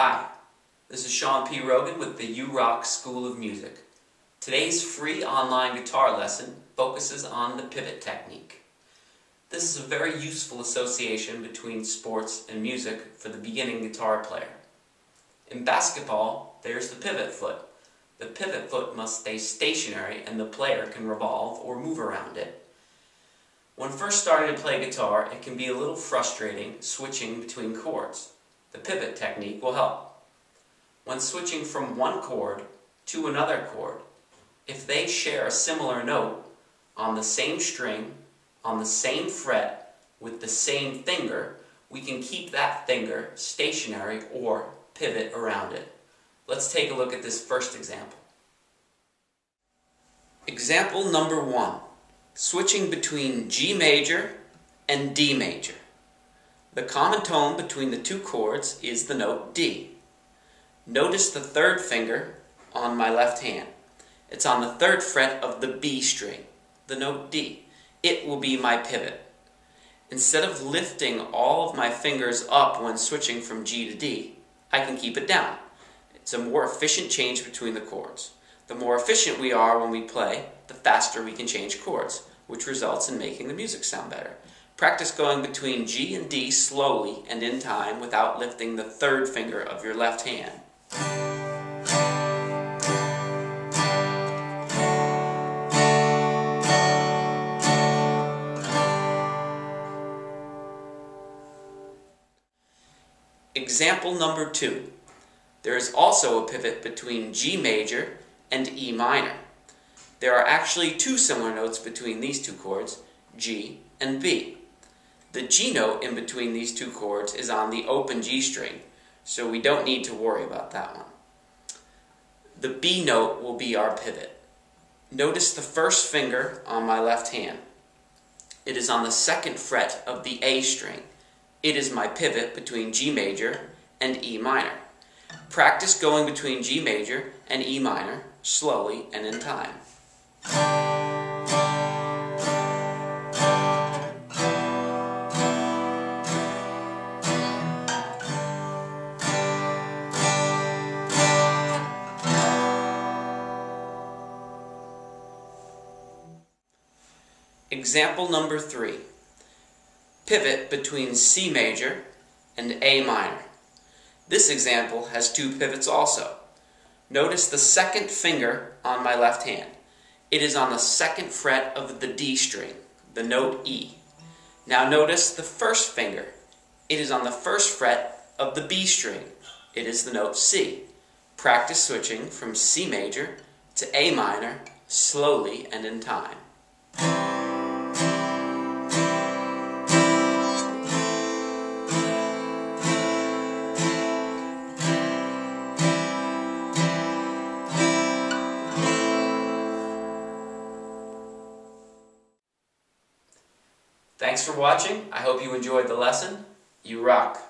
Hi, this is Sean P. Rogan with the You Rock School of Music. Today's free online guitar lesson focuses on the pivot technique. This is a very useful association between sports and music for the beginning guitar player. In basketball, there's the pivot foot. The pivot foot must stay stationary and the player can revolve or move around it. When first starting to play guitar, it can be a little frustrating switching between chords. The pivot technique will help. When switching from one chord to another chord, if they share a similar note on the same string, on the same fret, with the same finger, we can keep that finger stationary or pivot around it. Let's take a look at this first example. Example number 1. Switching between G major and D major. The common tone between the two chords is the note D. Notice the third finger on my left hand. It's on the third fret of the B string, the note D. It will be my pivot. Instead of lifting all of my fingers up when switching from G to D, I can keep it down. It's a more efficient change between the chords. The more efficient we are when we play, the faster we can change chords, which results in making the music sound better. Practice going between G and D slowly and in time without lifting the third finger of your left hand. Example number 2. There is also a pivot between G major and E minor. There are actually two similar notes between these two chords, G and B. The G note in between these two chords is on the open G string, so we don't need to worry about that one. The B note will be our pivot. Notice the first finger on my left hand. It is on the second fret of the A string. It is my pivot between G major and E minor. Practice going between G major and E minor slowly and in time. Example number 3. Pivot between C major and A minor. This example has two pivots also. Notice the second finger on my left hand. It is on the second fret of the D string, the note E. Now notice the first finger. It is on the first fret of the B string. It is the note C. Practice switching from C major to A minor slowly and in time. Thanks for watching. I hope you enjoyed the lesson. You rock.